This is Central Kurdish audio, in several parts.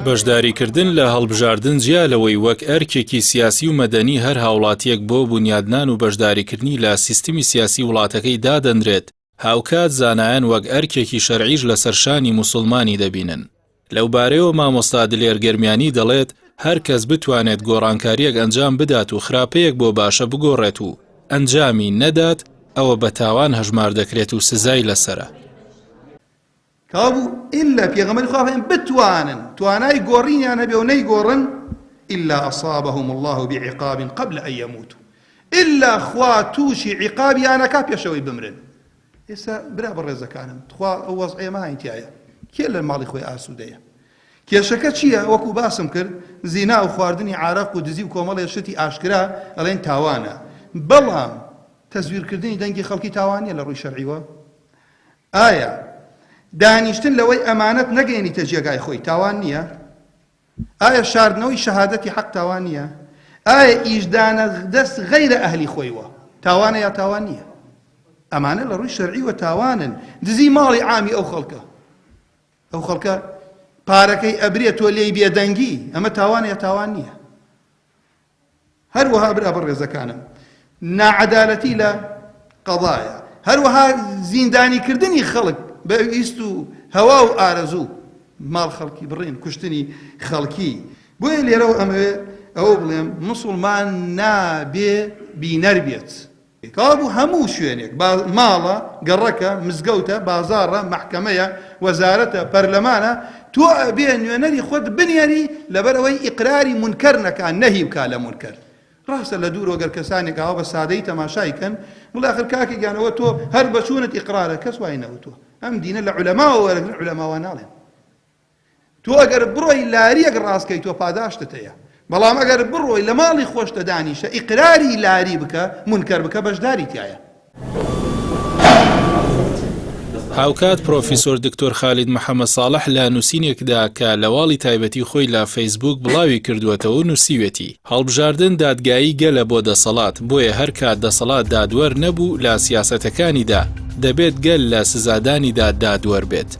بەشداریکردن لە هەڵبژاردن جیا لەوەی وەک ئەرکێکی سیاسی و مەدەنی هەر هاوڵاتیەک بۆ بنیادنان و بەشداریکردنی لە سیستمی سیاسی وڵاتەکەی دادەنرێت، هاوکات زانایان وەک ئەرکێکی شەرعیش لەسەر شانی موسڵمانی دەبینن. لەو بارەیەوە مامۆستا دلێر گەرمیانی دەڵێت هەر کەس بتوانێت گۆڕانکاریەک ئەنجام بدات و خراپەیەک بۆ باشە بگۆڕێت و ئەنجامی نەدات، ئەوە بە تاوان هەژمار دەکرێت و سزای لەسرە. کابوو ئللا پێغەمبەری خوا فەرمێ بتوانن توانای گۆڕینیان هەبێ و نەیگۆڕن ئللا ئەصابەهم الله بعقاب قبل ئەن یەموتوا، ئللا خوا تووشی عیقابیانەکا پێشەوەی بمرن. ئێستا برا بەڕێزەکانم، خوا ئەو وەزعەیە ماهین تایە، کێ لە ماڵی خۆی ئاسوودەیە؟ کێشەکە چییە؟ وەکو باسم کرد، زینا و خواردنی عارەق و دزی و کۆمەڵێ شتی ئاشکرا ئەڵێن تاوانە، بەڵام تەزویرکردنی دەنگی خەڵکی تاوانیە لە ڕووی شەرعیوە؟ ئایا دانیشتن لەوەی ئەمانەت نەگەێنیتە جێگای خۆی تاوان نییە؟ ئایا شاردنەوەی شەهادەتی حەق تاوان نییە؟ ئایا ئیشدانە دەست غەیرە ئەهلی خۆیوە تاوانە یا تاوان نییە؟ ئەمانە لە ڕووی شەرعیوە تاوانن. دزی ماڵی عامی ئەو خەڵکە پارەکەی ئەبرێت تۆ لێی بێدەنگی، ئەمە تاوانە یا تاوان نییە؟ هەروەها برا بەڕێزەکانم، ناعەدالەتی لە قەضایە، هەروەها زیندانیکردنی خەڵک بە ئیست و هەوا و ئارەزوو، ماڵ خەڵکی بڕین، کوشتنی خەڵکی. بۆیە لێرەوە ئەمەوێ ئەوە بڵێم موسڵمان نابێ بینەر بێت. کابوو هەموو شوێنێک ماڵە، گەڕەکە، مزگەوتە، بازاڕە، مەحکەمەیە، وەزارەتە، پەرلەمانە، تۆ ئەبێ نوێنەری خۆت بنێری لەبەر ئەوەی ئیقراری منکەر نەکا، نەهی بکا لە منکەر. ڕاستە لە دوور وەگەر کەسانێک ئاوا بە سادەی تەماشایکەن وڵا ئاخر کاکێکیانەوە تۆ هەر بە چوونت ئیقرارە کەس وای نەوتووە. ئەم دینە لە عولەماوە وەرەگرن، عولەماوە ناڵێن. تۆ ئەگەر بڕۆی لاریەک ڕاستکەی تۆ پاداشتت هەیە، بەڵام ئەگەر بڕۆی لە ماڵی خۆشتە دانیشە ئیقراری لاری بکە، منکەر بکە، بەشداری تایە. هاوکات پرۆفیسۆر دکتۆر خالید محەممەد ساڵح لە نووسینێکدا کە لە واڵی تایبەتی خۆی لە فەیسبوک بڵاوی کردووەتەوە و نووسیوێتی هەڵبژاردن دادگایی گەلە بۆ دەسەڵات، بۆیە هەر کات دەسەڵات دادوەر نەبوو لە سیاسەتەکانیدا دەبێت گەل لە سزادانیدا دادوەر بێت.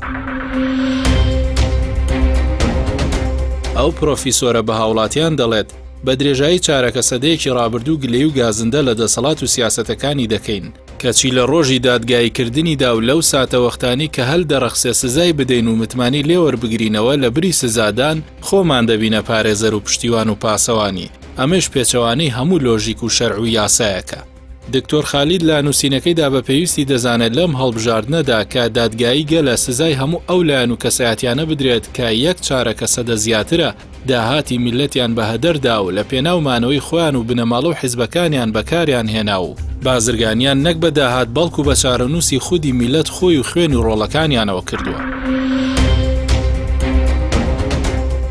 ئەو پرۆفیسۆرە بە هاوڵاتیان دەڵێت بە درێژایی چارەکە سەدەیەکی ڕابردوو گلەی و گازندە لە دەسەڵات و سیاسەتەکانی دەکەین کەچی لە ڕۆژی دادگاییکردنیدا و لەو ساتە وەختانی کە هەل دەڕەخسێ سزای بدەین و متمانی لێوەربگرینەوە لە بری سزادان خۆمان دەبینە پارێزەر و پشتیوان و پاسەوانی. ئەمەش پێچەوانەی هەموو لۆژیک و شەرع و یاسایەکە. دکتۆر خالید لە نووسینەکەیدا بە پێویستی دەزانێت لەم هەڵبژاردنەدا کە دادگایی گەلە سزای هەموو ئەو لایەن و کەسایەتیانە بدرێت کە یەک چارەکە سەدە زیاترە داهاتی میلەتیان بە هەدەردا و لە پێناومانەوەی خۆیان و بنەماڵە و حیزبەکانیان بەکاریان هێنا و بازرگانیان نەک بە داهات بەڵکو بە چارەنووسی خودی میلەت خۆی و خوێن و ڕۆڵەکانیانەوە کردووە.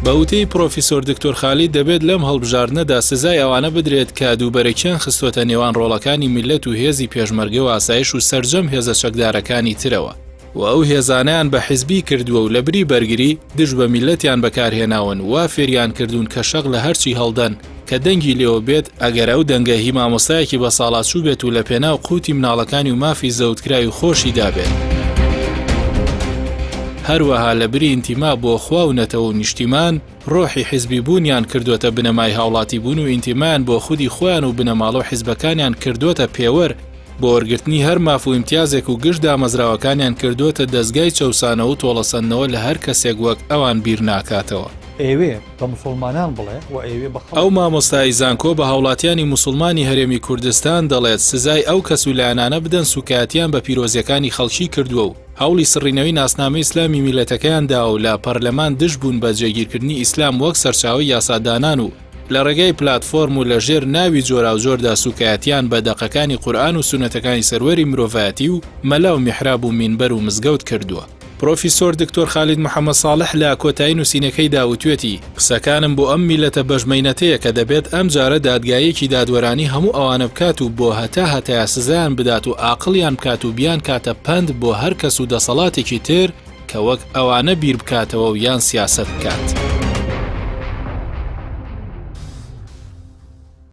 بەوتەی پرۆفیسۆر دکتۆر خالید دەبێت لەم هەڵبژاردنەدا سزای ئەوانە بدرێت کە دووبەرەکیان خستوەتە نێوان ڕۆڵەکانی میلەت و هێزی پێشمەرگە و ئاسایش و سەرجەم هێزە چەکدارەکانی ترەوە و ئەو هێزانیان بە حیزبی کردووە و لە بری بەرگری دژ بە میلەتیان بەکارهێناون وا فێریان کردوون کە شەق لە هەرچی هەڵدەن کە دەنگی لێوە بێت ئەگەر ئەو دەنگە هی مامۆستایەکی بە ساڵاتچوو بێت و لە پێناو قوتی مناڵەکانی و مافی زەوتکراوی خۆشی دابێت. هەروەها لە بری ئینتیما بۆ خوا و نەتەوە و نیشتیمان ڕۆحی حیزبی بوونیان کردوتە بنەمای هاوڵاتی بوون و ئینتیمان بۆ خودی خۆیان و بنەماڵە و حیزبەکانیان کردوتە پێوەر بۆ وەرگرتنی هەر ماف و ئیمتیازێک و گشت دامەزراوەکانیان کردوتە دەستگای چەوسانەوە و تۆڵەسەندنەوە لە هەر کەسێک وەک ئەوان بیر ناکاتەوە. ئێوێ بە موسڵمانان بڵێ و ئێوێ بە ئەو مامۆستای زانکۆ بە هاوڵاتیانی موسڵمانی هەرێمی کوردستان دەڵێت سزای ئەو کەس و لایەنانە بدەن سوکایەتیان بە پیرۆزیەکانی خەڵکی کردووە و هەوڵی سڕینەوەی ناسنامەی ئیسلامی میلەتەکەیاندا و لە پەرلەمان دژ بوون بە جێگیرکردنی ئیسلام وەک سەرچاوی یاسادانان و لە ڕێگەی پلاتفۆرم و لەژێر ناوی جۆرا و جۆردا سوکایەتیان بە دەقەکانی قورئان و سونەتەکانی سەروەری مرۆڤایەتی و مەلا و میحراب و مینبەر و مزگەوت کردووە. پرۆفیسۆر دکتۆر خالید محەممەد ساڵح لە کۆتایی نووسینەکەیدا وتوێتی قسەکانم بۆ ئەم میلەتە بەژمەینەتەیە کە دەبێت ئەم جارە دادگایەکی دادوەرانی هەموو ئەوانە بکات و بۆ هەتایە سزایان بدات و عاقڵیان بکات و بیان کاتە پند بۆ هەر کەس و دەسەڵاتێکی تر کە وەک ئەوانە بیر بکاتەوە و یان سیاست بکات.